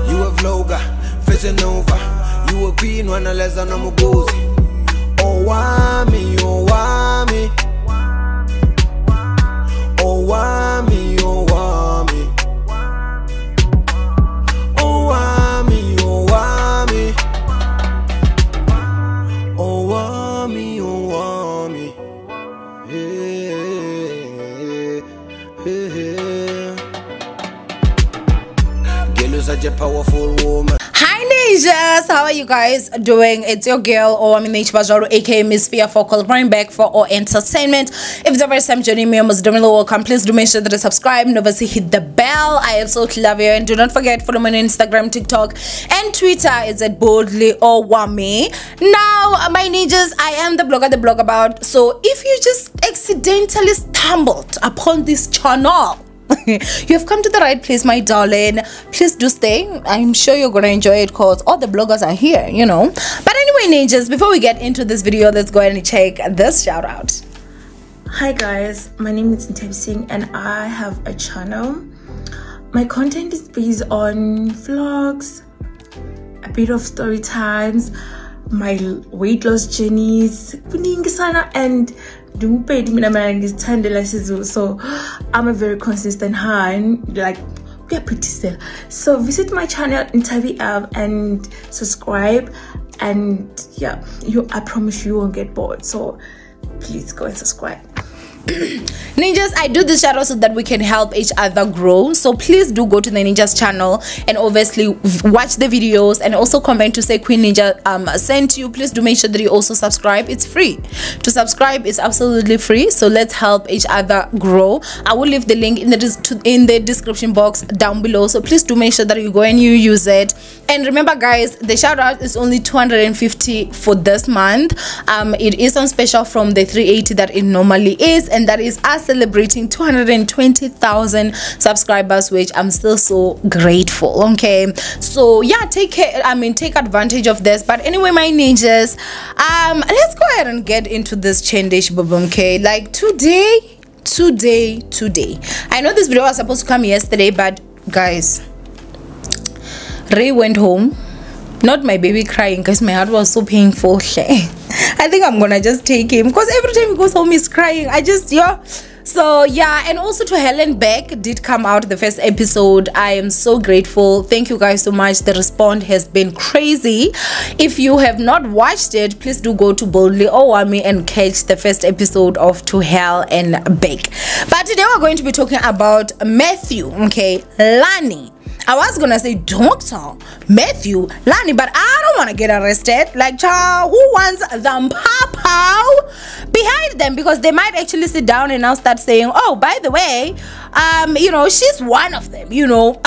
You a vlogger, facing over. You a queen when I less than I'm goes. Owamie, Owamie. Owamie, Owamie. Owamie, Owamie. Owamie, Owamie. Hey, hey, hey. Girl, you're such a powerful woman. Hi Ninjas, how are you guys doing? It's your girl Owamie aka Miss Fearful, bring back for our entertainment. If it's the first time joining me, I'm most definitely welcome. Please do make sure that you subscribe and obviously hit the bell. I absolutely love you, and do not forget follow me on Instagram, TikTok, and Twitter. It's at boldly Owamie. Now, my Ninjas, I am the blog about. So if you just accidentally stumbled upon this channel, you have come to the right place, my darling. Please do stay. I'm sure you're gonna enjoy it because all the bloggers are here, you know. But anyway, Ninjas, before we get into this video, let's go ahead and check this shout out. Hi guys, my name is Mathew and I have a channel. My content is based on vlogs, a bit of story times, my weight loss journeys, and so I'm a very consistent hand, like we are pretty still. So visit my channel in TV app and subscribe, and yeah, I promise you won't get bored, so please go and subscribe. Ninjas, I do this shadow so that we can help each other grow, so please do go to the Ninjas channel and obviously watch the videos and also comment to say Queen Ninja sent you. Please do make sure that you also subscribe. It's free to subscribe, it's absolutely free, so let's help each other grow. I will leave the link in the description box down below, so please do make sure that you go and you use it. And remember guys, the shout out is only 250 for this month. It is on special from the 380 that it normally is, and that is us celebrating 220,000 subscribers, which I'm still so grateful. Okay, so yeah, take advantage of this. But anyway, my Ninjas, let's go ahead and get into this chendish bubum. Okay, like today I know this video was supposed to come yesterday, but guys, Ray went home. Not my baby crying because my heart was so painful. I think I'm gonna just take him because every time he goes home he's crying. So yeah, and also to Helen Beck did come out the first episode. I am so grateful. Thank you guys so much. The response has been crazy. If you have not watched it, please do go to Boldly Owamie and catch the first episode of To Hell and Beck. But today we're going to be talking about Mathew, okay, Lani. I was gonna say Dr. Mathew, Lani, but I don't want to get arrested. Like, child, who wants them pow behind them? Because they might actually sit down and now start saying, oh, by the way, you know, she's one of them, you know.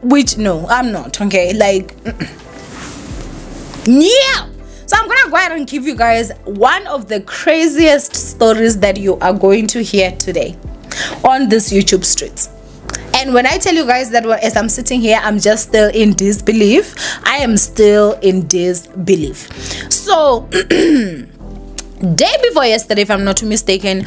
Which, no, I'm not, okay? Like, yeah. So I'm gonna go ahead and give you guys one of the craziest stories that you are going to hear today on this YouTube streets. And when I tell you guys that as I'm sitting here, I'm just still in disbelief. I am still in disbelief. So day before yesterday, if I'm not mistaken,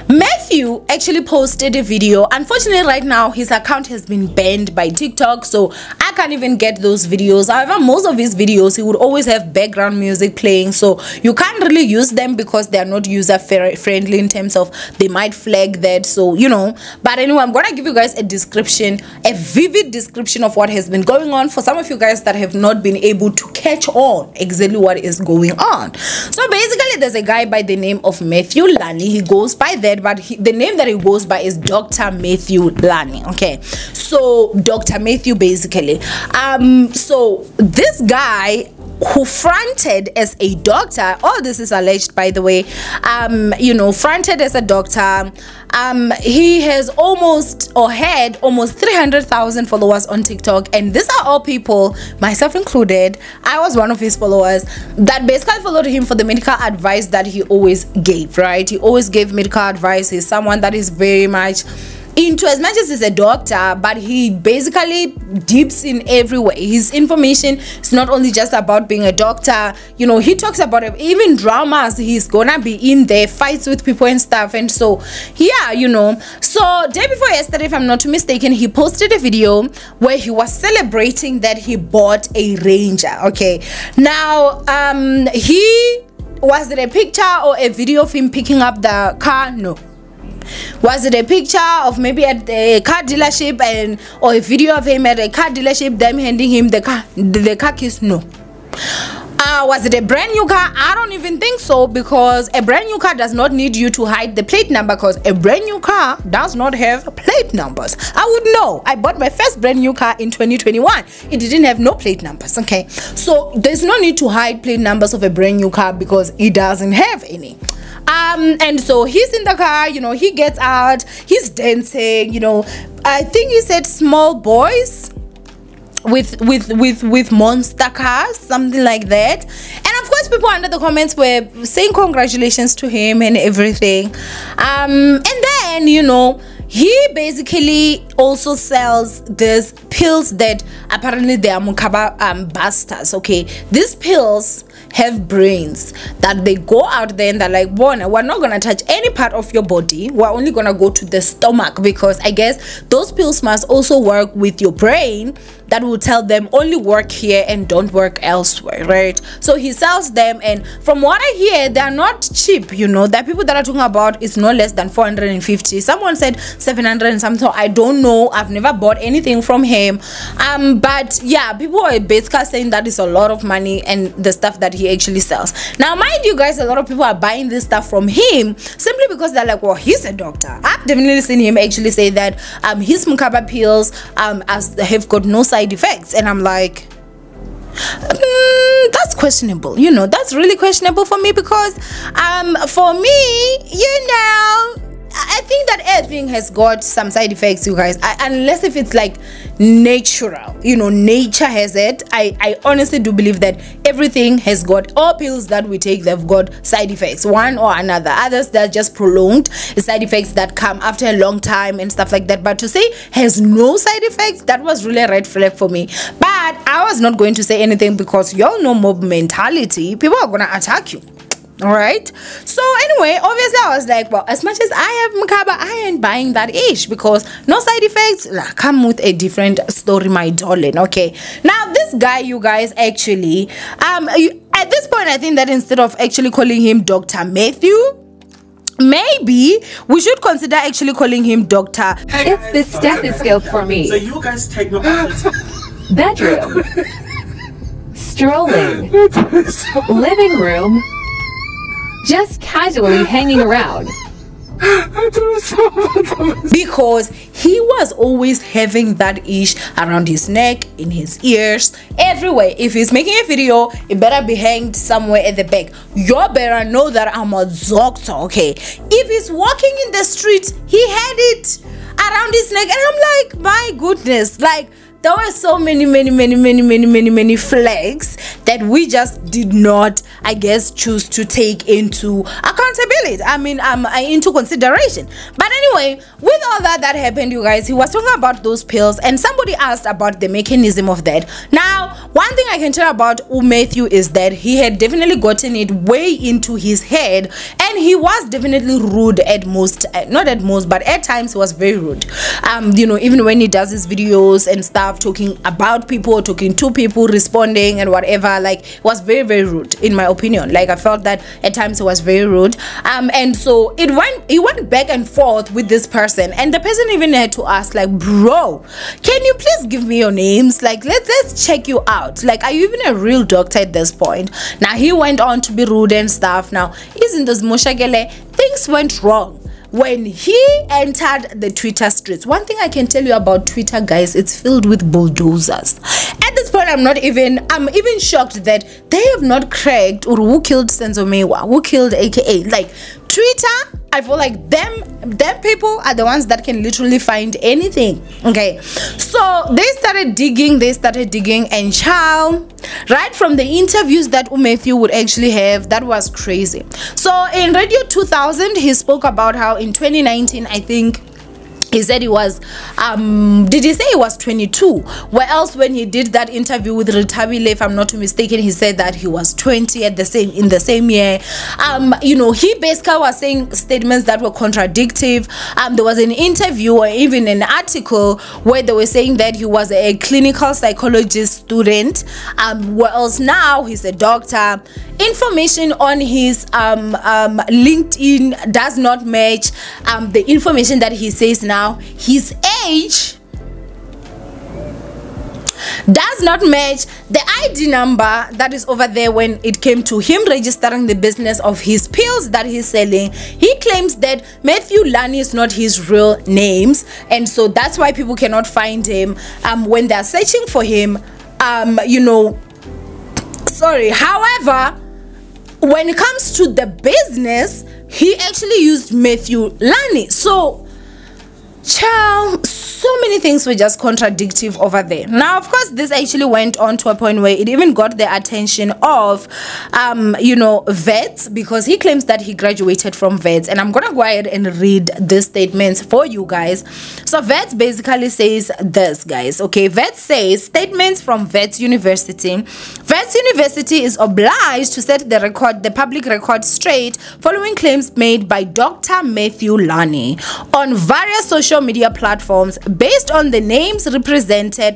Mathew actually posted a video. Unfortunately, right now his account has been banned by TikTok, so I can't even get those videos. However, most of his videos he would always have background music playing, so you can't really use them because they are not user friendly in terms of they might flag that, so you know. But anyway, I'm gonna give you guys a description, a vivid description of what has been going on for some of you guys that have not been able to catch on exactly what is going on. So basically, there's a guy by the name of Mathew Lani. He goes by that, but the name that he goes by is Dr. Mathew Lani. Okay, so Dr. Mathew basically. So this guy who fronted as a doctor, all this is alleged by the way, you know, fronted as a doctor. He has had almost 300,000 followers on TikTok, and these are all people, myself included, I was one of his followers, that basically followed him for the medical advice that he always gave, right? He always gave medical advice. He's someone that is very much into, as much as he's a doctor, but he basically dips in every way. His information is not only just about being a doctor, you know, he talks about even dramas. He's gonna be in there, fights with people and stuff. And so yeah, you know, so day before yesterday, if I'm not mistaken, he posted a video where he was celebrating that he bought a Ranger. Okay, now was it a picture or a video of him picking up the car? No. Was it a picture of maybe at the car dealership or a video of him at a car dealership, them handing him the car keys? No. Was it a brand new car? I don't even think so, because a brand new car does not need you to hide the plate number, because a brand new car does not have plate numbers. I would know. I bought my first brand new car in 2021. It didn't have no plate numbers. Okay, so there's no need to hide plate numbers of a brand new car because it doesn't have any. And so he's in the car, you know, he gets out, he's dancing, you know, I think he said small boys with monster cars, something like that. And of course people under the comments were saying congratulations to him and everything. And then, you know, he basically also sells these pills that apparently they are mukaba busters. Okay, these pills have brains that they go out there and they're like, Bona, we're not gonna touch any part of your body, we're only gonna go to the stomach, because I guess those pills must also work with your brain. That will tell them only work here and don't work elsewhere, right? So he sells them, and from what I hear, they're not cheap, you know. The people that are talking about is no less than 450. Someone said 700 and something. I don't know, I've never bought anything from him, but yeah, people are basically saying that is a lot of money, and the stuff that he actually sells. Now mind you guys, a lot of people are buying this stuff from him simply because they're like, well, he's a doctor. I've definitely seen him actually say that his mukaba pills have got no side effects, and I'm like, that's questionable, you know. That's really questionable for me, because for me, you know, I think that everything has got some side effects, you guys, unless if it's like natural, you know, nature has it. I honestly do believe that everything has got, all pills that we take, they've got side effects, one or another. Others, they're just prolonged side effects that come after a long time and stuff like that. But to say has no side effects, that was really a red flag for me. But I was not going to say anything, because y'all know mob mentality, people are gonna attack you. All right, so anyway, obviously I was like, well, as much as I have mukaba, I ain't buying that ish, because no side effects come with a different story, my darling. Okay, now this guy, you guys, actually at this point, I think that instead of actually calling him Dr. Mathew, maybe we should consider actually calling him Dr. It's the stethoscope for me. So you guys take no Bedroom. Strolling. Living room. Just casually hanging around. Because he was always having that ish around his neck, in his ears, everywhere. If he's making a video, it better be hanged somewhere at the back. You better know that I'm a doctor, okay? If he's walking in the street, he had it around his neck, and I'm like, my goodness, like, there were so many flags that we just did not, I guess, choose to take into accountability. I mean, into consideration. But anyway, with all that happened, you guys, he was talking about those pills, and somebody asked about the mechanism of that. Now, one thing I can tell about Mathew is that he had definitely gotten it way into his head, and he was definitely rude at most, not at most, but at times he was very rude. You know, even when he does his videos and stuff, talking about people, talking to people, responding and whatever, like, it was very rude, in my opinion. Like, I felt that at times it was very rude, and so it went back and forth with this person, and the person even had to ask, like, bro, can you please give me your names? Like, let's check you out. Like, are you even a real doctor at this point? Now he went on to be rude and stuff. Now, isn't this Moshagele, things went wrong when he entered the Twitter streets. One thing I can tell you about Twitter, guys, it's filled with bulldozers. At this point, I'm even shocked that they have not cracked or who killed Senzomewa, who killed AKA. Like, Twitter, I feel like them people are the ones that can literally find anything. Okay, so they started digging, and child, right from the interviews that Mathew would actually have, that was crazy. So in Radio 2000, he spoke about how in 2019, I think, He said he was did he say he was 22? Where else when he did that interview with Ritabile, if I'm not mistaken, he said that he was 20 in the same year. You know, he basically was saying statements that were contradictive. There was an interview or even an article where they were saying that he was a clinical psychologist student. Where else now he's a doctor. Information on his LinkedIn does not match the information that he says now. His age does not match the ID number that is over there when it came to him registering the business of his pills that he's selling. He claims that Mathew Lani is not his real names, and so that's why people cannot find him when they're searching for him. You know, sorry. However, when it comes to the business, he actually used Mathew Lani. So child, so many things were just contradictive over there. Now, of course, this actually went on to a point where it even got the attention of you know, vets, because he claims that he graduated from vets. And I'm gonna go ahead and read this statements for you guys. So vets basically says this, guys. Okay, vets says statements from Vets University. Vets University is obliged to set the public record straight following claims made by Dr. Mathew Lani on various social media platforms based on the names presented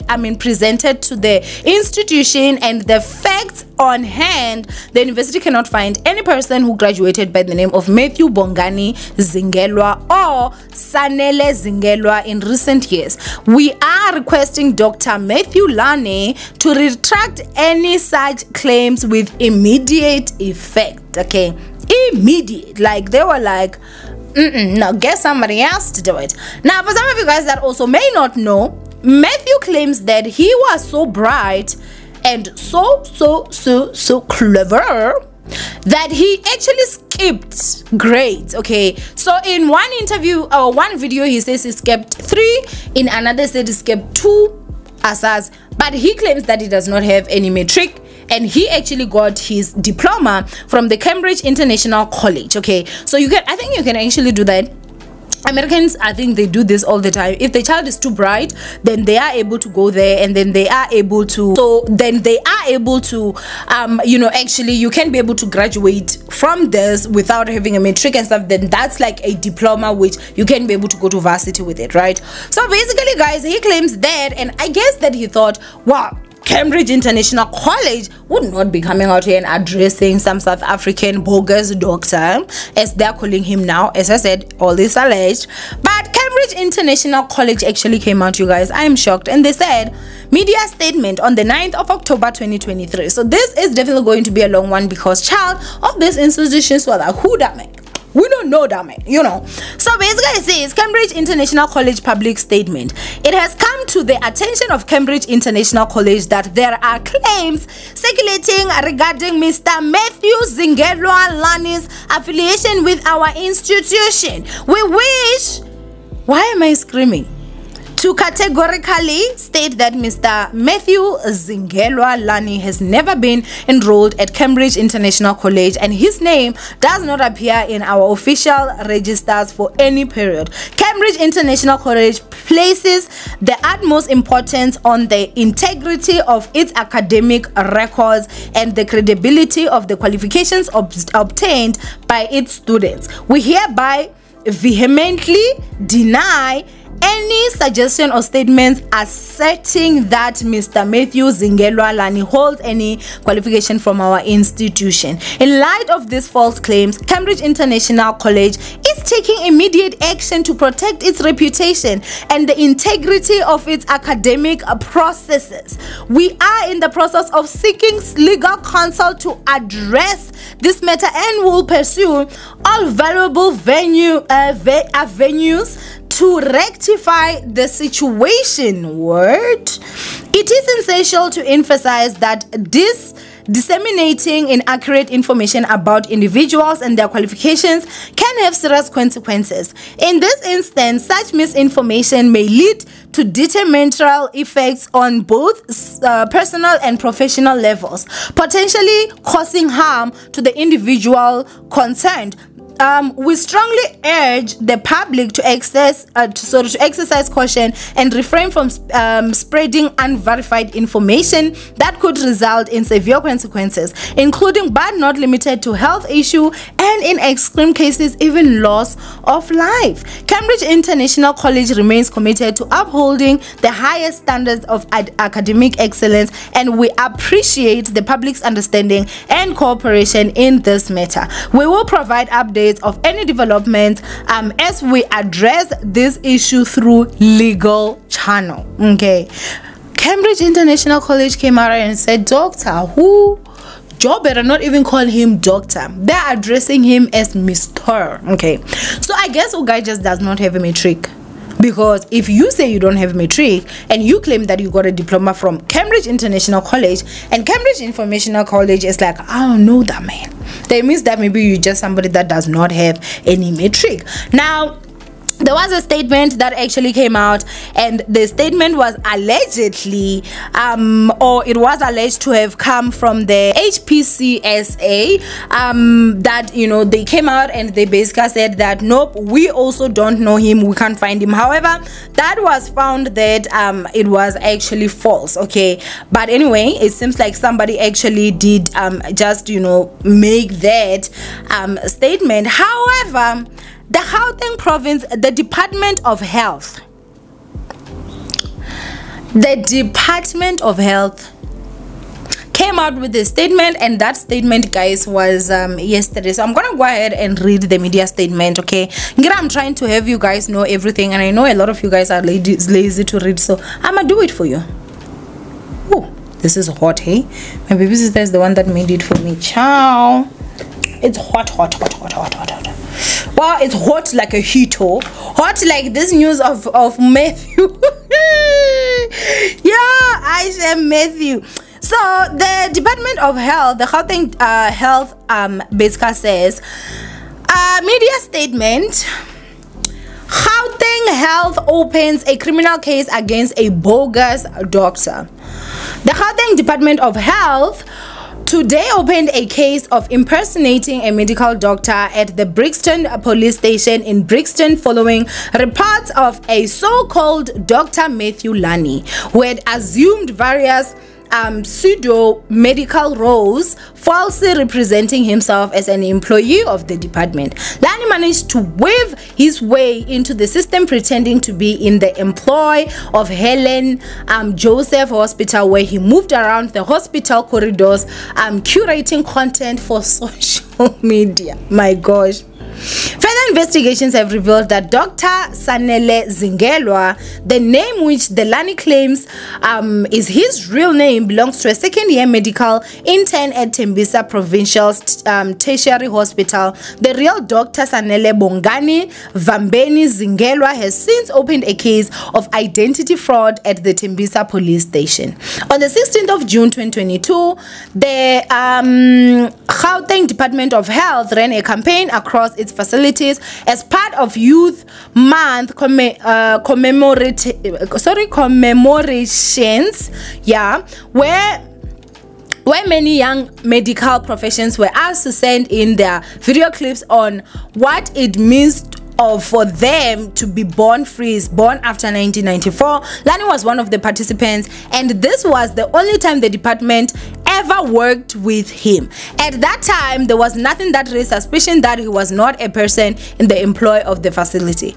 to the institution and the facts on hand. The university cannot find any person who graduated by the name of Mathew Bongani Zingelwa or Sanele Zingelwa in recent years. We are requesting Dr. Mathew Lani to retract any such claims with immediate effect. Okay, immediate, like they were like, now get somebody else to do it. Now, for some of you guys that also may not know, Mathew claims that he was so bright and so clever that he actually skipped grades. Okay, so in one interview or one video he says he skipped 3, in another said he skipped 2 asas, but he claims that he does not have any matric, and he actually got his diploma from the Cambridge International College. Okay, so I think you can actually do that. Americans, I think they do this all the time. If the child is too bright, then they are able to go there, and then they are able to, you know, actually you can be able to graduate from this without having a matric and stuff. Then that's like a diploma which you can be able to go to varsity with it, right? So basically, guys, he claims that, and I guess that he thought, wow, Cambridge International College would not be coming out here and addressing some South African bogus doctor, as they're calling him now. As I said, all this alleged, but Cambridge International College actually came out, you guys. I am shocked. And they said, media statement on the 9th of October 2023. So this is definitely going to be a long one, because child of these institutions were like, who that man? We don't know that man, you know. So basically it says Cambridge International College public statement. It has come to the attention of Cambridge International College that there are claims circulating regarding Mr. Mathew Zingelwa Lani's affiliation with our institution. We wish, why am I screaming? To categorically state that Mr. Mathew Zingelwa Lani has never been enrolled at Cambridge International College, and his name does not appear in our official registers for any period. Cambridge International College places the utmost importance on the integrity of its academic records and the credibility of the qualifications obtained by its students. We hereby vehemently deny any suggestion or statements asserting that Mr. Mathew Zingelwa Lani holds any qualification from our institution. In light of these false claims, Cambridge International College is taking immediate action to protect its reputation and the integrity of its academic processes. We are in the process of seeking legal counsel to address this matter and will pursue all valuable avenues to rectify the situation. It is essential to emphasize that disseminating inaccurate information about individuals and their qualifications can have serious consequences. In this instance, such misinformation may lead to detrimental effects on both personal and professional levels, potentially causing harm to the individual concerned. we strongly urge the public to exercise caution and refrain from spreading unverified information that could result in severe consequences, including but not limited to health issue and in extreme cases even loss of life. Cambridge International College remains committed to upholding the highest standards of academic excellence, and we appreciate the public's understanding and cooperation in this matter. We will provide updates of any developments as we address this issue through legal channel. Okay, Cambridge International College came out and said, doctor, who Joe better not even call him doctor. They're addressing him as Mr. Okay, so I guess a guy just does not have a matric. Because if you say you don't have matric and you claim that you got a diploma from Cambridge International College, and Cambridge International College is like, I don't know that, man, that means that maybe you're just somebody that does not have any matric. Now, there was a statement that actually came out, and the statement was allegedly or it was alleged to have come from the HPCSA, that, you know, they came out and they basically said that nope, we also don't know him, we can't find him. However, that was found that it was actually false. Okay, but anyway, it seems like somebody actually did just, you know, make that statement. However, the Gauteng province, the Department of Health came out with a statement, and that statement, guys, was yesterday. So I'm gonna go ahead and read the media statement. Okay, I'm trying to have you guys know everything, and I know a lot of you guys are lazy to read, so I'm gonna do it for you. Oh, this is hot. Hey, my baby sister is the one that made it for me. Ciao. It's hot. Wow, it's hot like a heater. Hot like this news of Mathew. Yeah, I said Mathew. So the Department of Health, the Gauteng Health basically says, media statement, Gauteng Health opens a criminal case against a bogus doctor. The Gauteng Department of Health today opened a case of impersonating a medical doctor at the Brixton police station in Brixton following reports of a so-called Dr. Mathew Lani, who had assumed various pseudo medical roles, falsely representing himself as an employee of the department. Lani managed to weave his way into the system, pretending to be in the employ of Helen Joseph Hospital, where he moved around the hospital corridors, curating content for social media. My gosh. Further investigations have revealed that Dr. Sanele Zingelwa, the name which the Lani claims is his real name, belongs to a second-year medical intern at Tembisa Provincial Tertiary Hospital. The real Dr. Sanele Bongani Vambeni Zingelwa has since opened a case of identity fraud at the Tembisa police station. On the 16th of June 2022, the Gauteng Department of Health ran a campaign across its facilities as part of Youth Month commemorations, yeah, where many young medical professions were asked to send in their video clips on what it means for them to be born after 1994. Lani was one of the participants, and this was the only time the department ever worked with him. At that time, there was nothing that raised suspicion that he was not a person in the employ of the facility.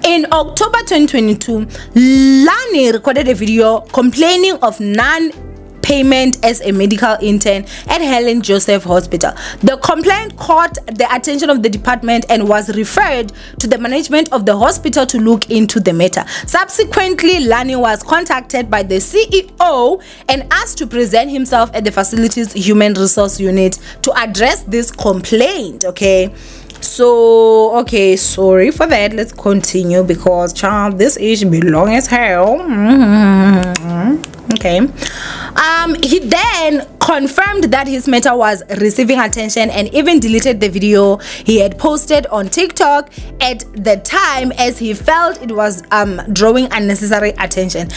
In October 2022, Lani recorded a video complaining of non-payment as a medical intern at Helen Joseph Hospital. The complaint caught the attention of the department and was referred to the management of the hospital to look into the matter. Subsequently, Lani was contacted by the CEO and asked to present himself at the facility's human resource unit to address this complaint. Okay, so okay, sorry for that. Let's continue because child, this is long as hell. Okay, he then confirmed that his matter was receiving attention and even deleted the video he had posted on TikTok at the time, as he felt it was drawing unnecessary attention.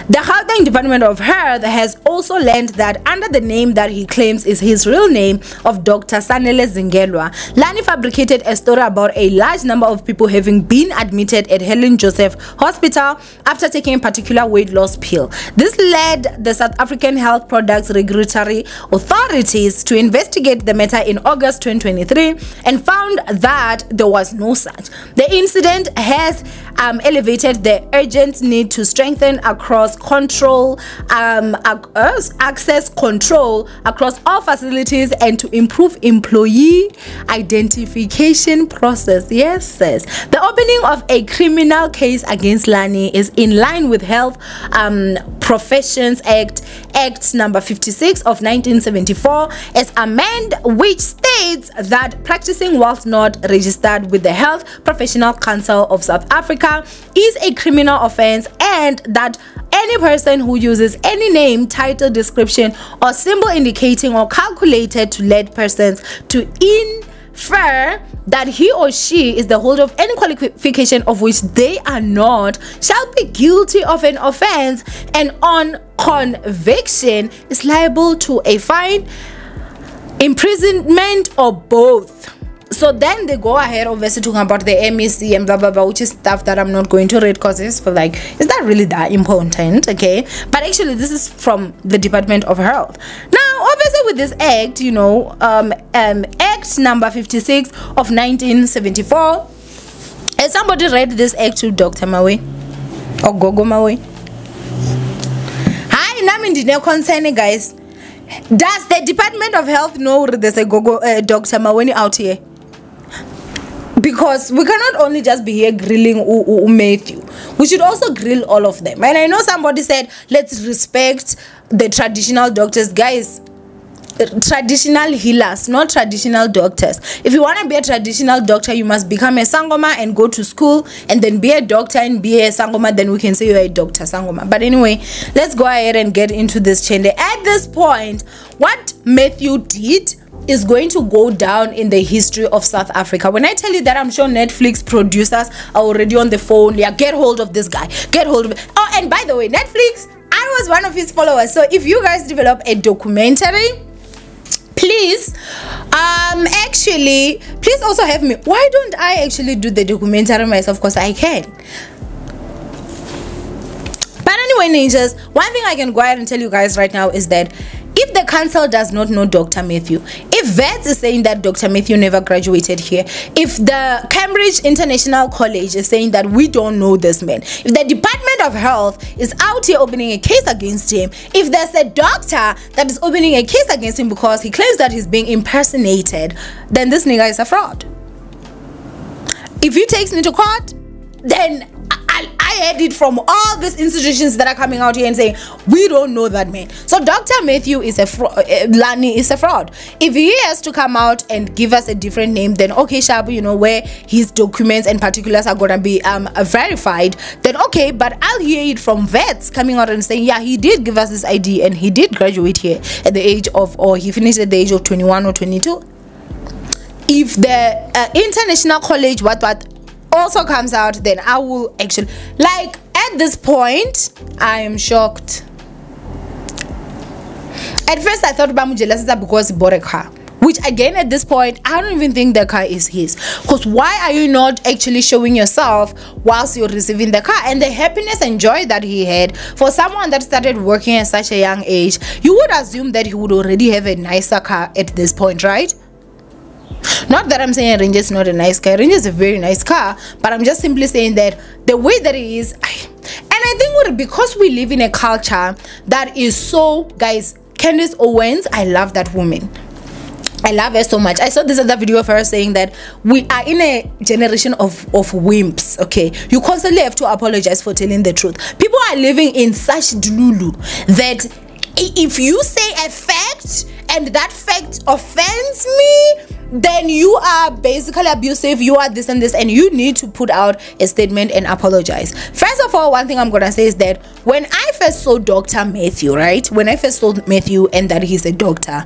The Gauteng Department of Health has also learned that under the name that he claims is his real name of Dr. Sanele Zingelwa, Lani fabricated a story about a large number of people having been admitted at Helen Joseph Hospital after taking a particular weight loss pill. This led the South African Health Products Regulatory Authorities to investigate the matter in August 2023 and found that there was no such. The incident has elevated the urgent need to strengthen access control across all facilities and to improve employee identification process. Yes, the opening of a criminal case against Lani is in line with Health Professions Act number 56 of 1974 as amended, which states that practicing whilst not registered with the Health Professional Council of South Africa is a criminal offense, and that any person who uses any name, title, description, or symbol indicating or calculated to lead persons to infer that he or she is the holder of any qualification of which they are not shall be guilty of an offense, and on conviction is liable to a fine, imprisonment, or both. So then they go ahead obviously talking about the MEC and blah blah blah, which is stuff that I'm not going to read because it's for like, is that really that important? Okay, but actually this is from the Department of Health. Now obviously with this act, you know, act number 56 of 1974, has somebody read this act to Dr. Mawe or Gogo Mawe? Hi, nami ndine concern, guys. Does the Department of Health know there's a Dr. Maweni out here? Because we cannot only just be here grilling Mathew. We should also grill all of them. And I know somebody said, let's respect the traditional doctors. Guys, traditional healers, not traditional doctors. If you want to be a traditional doctor, you must become a Sangoma and go to school and then be a doctor and be a Sangoma. Then we can say you're a Dr. Sangoma. But anyway, let's go ahead and get into this chende. At this point, what Mathew did is going to go down in the history of South Africa. When I tell you that, I'm sure Netflix producers are already on the phone. Yeah, get hold of this guy. Get hold of it. Oh, and by the way, Netflix, I was one of his followers. So if you guys develop a documentary, please please also have me. Why don't I actually do the documentary myself? Because I can. But anyway, ninjas, one thing I can go ahead and tell you guys right now is that if the council does not know Dr. Mathew, if VETS is saying that Dr. Mathew never graduated here, if the Cambridge International College is saying that we don't know this man, if the Department of Health is out here opening a case against him, if there's a doctor that is opening a case against him because he claims that he's being impersonated, then this nigga is a fraud. If he takes me to court, then I heard it from all these institutions that are coming out here and saying we don't know that man. So Dr. Mathew is a fraud. Lani is a fraud. If he has to come out and give us a different name, then okay, Shabu, you know, where his documents and particulars are gonna be verified, then okay. But I'll hear it from vets coming out and saying, yeah, he did give us this ID and he did graduate here at the age of, or he finished at the age of 21 or 22. If the international college what also comes out, then I will actually, like, at this point I am shocked. At first I thought Bamujelasa because he bought a car, which again at this point I don't even think the car is his, because why are you not actually showing yourself whilst you're receiving the car? And the happiness and joy that he had, for someone that started working at such a young age, you would assume that he would already have a nicer car at this point, right? Not that I'm saying a Ranger is not a nice car. Ranger is a very nice car, but I'm just simply saying that the way that it is, and I think because we live in a culture that is so, guys, Candace Owens, I love that woman. I love her so much. I saw this other video of her saying that we are in a generation of wimps. Okay, you constantly have to apologize for telling the truth. People are living in such dululu that if you say a fact and that fact offends me, then you are basically abusive, you are this and this, and you need to put out a statement and apologize. First of all, one thing I'm gonna say is that when I first saw Dr. Mathew, right, when I first saw Mathew and that he's a doctor,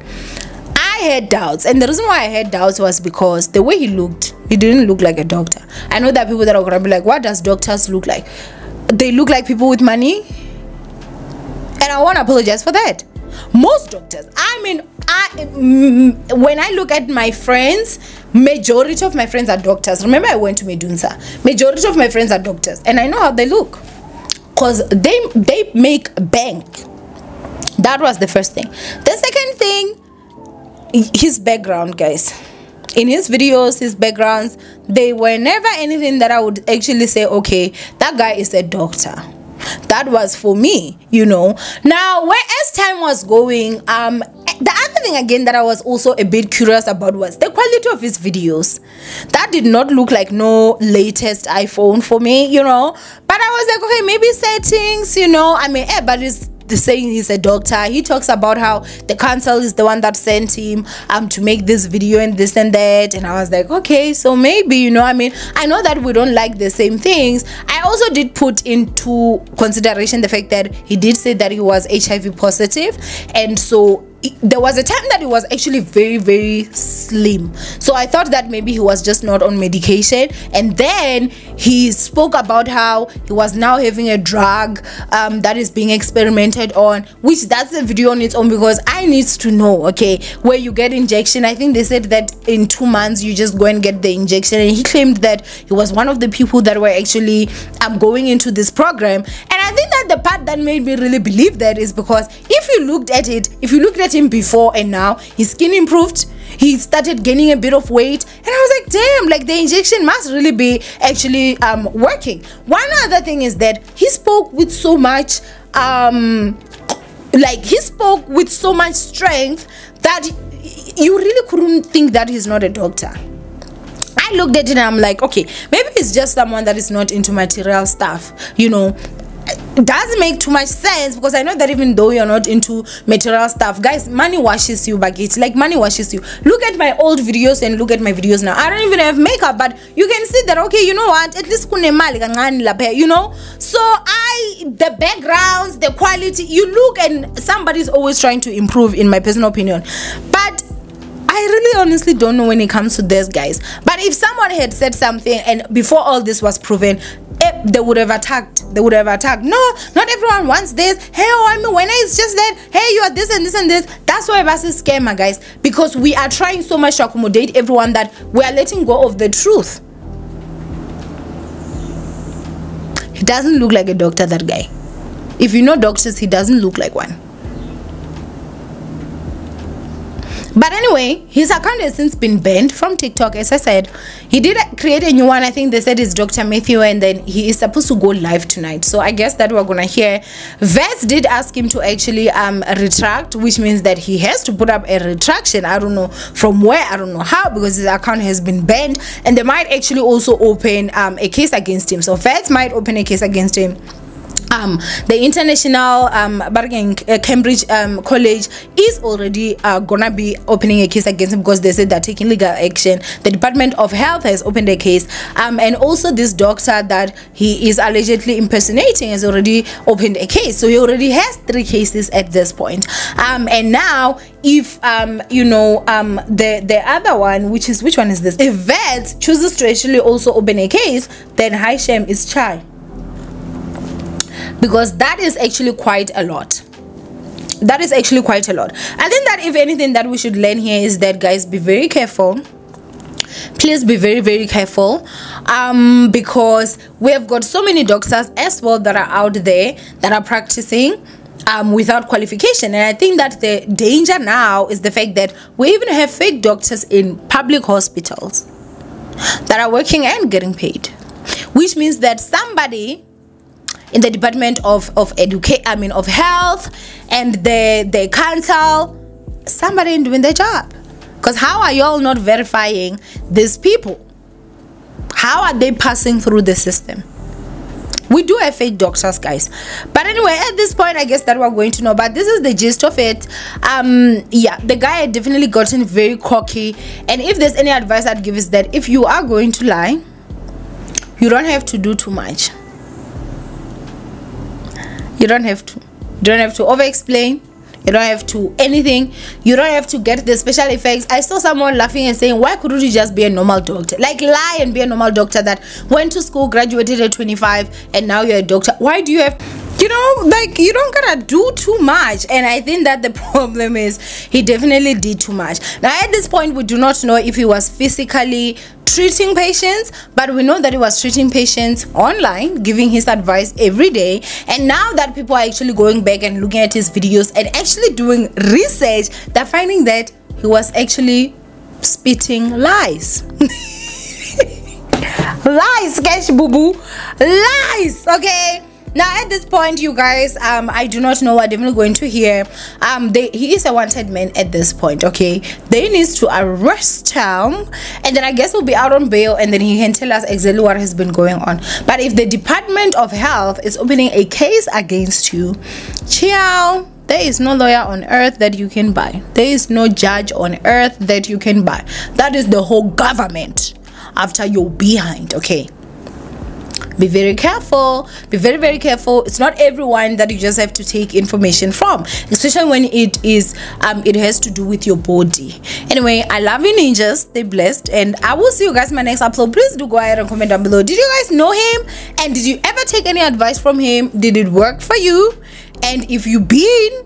I had doubts. And the reason why I had doubts was because the way he looked, he didn't look like a doctor. I know that people that are gonna be like, what does doctors look like? They look like people with money, and I want to apologize for that. Most doctors, I mean, when I look at my friends, majority of my friends are doctors. Remember, I went to Medunsa. Majority of my friends are doctors, and I know how they look because they make bank. That was the first thing. The second thing, his background, guys. In his videos, his backgrounds, they were never anything that I would actually say, okay, that guy is a doctor. That was for me, you know. Now, as time was going, the other thing again that I was also a bit curious about was the quality of his videos. That did not look like no latest iPhone for me, you know. But I was like, okay, maybe settings, you know. I mean, everybody's saying he's a doctor. He talks about how the council is the one that sent him to make this video and this and that, and I was like, okay, so maybe, you know, I mean, I know that we don't like the same things. I also did put into consideration the fact that he did say that he was HIV positive, and so there was a time that he was actually very, very slim. So I thought that maybe he was just not on medication. And then he spoke about how he was now having a drug that is being experimented on, which that's a video on its own, because I need to know, okay, where you get injection. I think they said that in 2 months you just go and get the injection, and he claimed that he was one of the people that were actually going into this program. And I think that the part that made me really believe that is because if you looked at him before and now, his skin improved, he started gaining a bit of weight, and I was like, damn, like the injection must really be actually working. One other thing is that he spoke with so much he spoke with so much strength that you really couldn't think that he's not a doctor. I looked at it and I'm like, okay, maybe it's just someone that is not into material stuff, you know. It doesn't make too much sense, because I know that even though you're not into material stuff, guys, money washes you back. It's like money washes you. Look at my old videos and look at my videos now. I don't even have makeup, but you can see that, okay, you know what, at least you know. So the backgrounds, the quality, you look, and somebody's always trying to improve, in my personal opinion. But I really honestly don't know when it comes to this, guys. But if someone had said something and before all this was proven, they would have attacked. No, not everyone wants this. Hey, I mean, when it's just that, hey, you are this and this and this. That's why us is scammer, guys, because we are trying so much to accommodate everyone that we are letting go of the truth. He doesn't look like a doctor, that guy. If you know doctors, he doesn't look like one. But anyway, his account has since been banned from TikTok. As I said, he did create a new one. I think they said it's Dr. Mathew, and then he is supposed to go live tonight. So I guess that we're gonna hear. Vets did ask him to actually retract, which means that he has to put up a retraction. I don't know from where, I don't know how, because his account has been banned, and they might actually also open a case against him. So Vets might open a case against him. The International Cambridge College is already gonna be opening a case against him, because they said they're taking legal action. The Department of Health has opened a case, and also this doctor that he is allegedly impersonating has already opened a case. So he already has 3 cases at this point. And now, if you know, the other one, which one is this? If Vets chooses to actually also open a case, then high shame is Chai. Because that is actually quite a lot. I think that if anything that we should learn here is that, guys, be very careful. Please be very, very careful, because we have got so many doctors as well that are out there that are practicing without qualification. And I think that the danger now is the fact that we even have fake doctors in public hospitals that are working and getting paid, which means that somebody in the Department of Health and the council, somebody ain't doing their job. Because how are y'all not verifying these people? How are they passing through the system? We do have fake doctors, guys. But anyway, at this point, I guess that we're going to know. But this is the gist of it. Yeah, the guy had definitely gotten very cocky. And if there's any advice I'd give is that if you are going to lie, you don't have to do too much. You don't have to. You don't have to over-explain. You don't have to anything. You don't have to get the special effects. I saw someone laughing and saying, why couldn't you just be a normal doctor? Like, lie and be a normal doctor that went to school, graduated at 25, and now you're a doctor. Why do you have, you know, like, you don't gotta do too much. And I think that the problem is he definitely did too much. Now, at this point, we do not know if he was physically treating patients, but we know that he was treating patients online, giving his advice every day. And now that people are actually going back and looking at his videos and actually doing research, they're finding that he was actually spitting lies. Lies, cash boo boo, lies. Okay, now at this point, you guys, I do not know what they're going to hear. He is a wanted man at this point. Okay, they need to arrest him, and then I guess he'll be out on bail, and then he can tell us exactly what has been going on. But if the Department of Health is opening a case against you, ciao. There is no lawyer on earth that you can buy. There is no judge on earth that you can buy. That is the whole government after you're behind. Okay, be very careful. Be very, very careful. It's not everyone that you just have to take information from, especially when it is it has to do with your body. Anyway, I love you, ninjas. Stay blessed, and I will see you guys in my next upload. Please do go ahead and comment down below. Did you guys know him, and did you ever take any advice from him? Did it work for you? And if you've been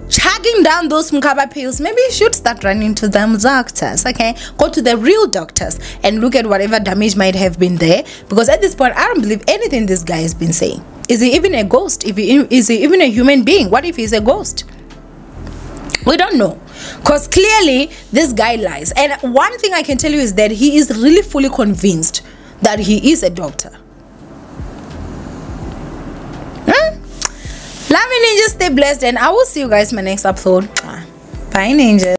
chugging down those mkaba pills, maybe you should start running to them doctors. Okay, go to the real doctors and look at whatever damage might have been there, because at this point I don't believe anything this guy has been saying. Is he even a ghost? Is he even a human being? What if he's a ghost? We don't know, because clearly this guy lies. And one thing I can tell you is that he is really fully convinced that he is a doctor. Love you, ninjas. Stay blessed, and I will see you guys in my next upload. Bye, ninjas.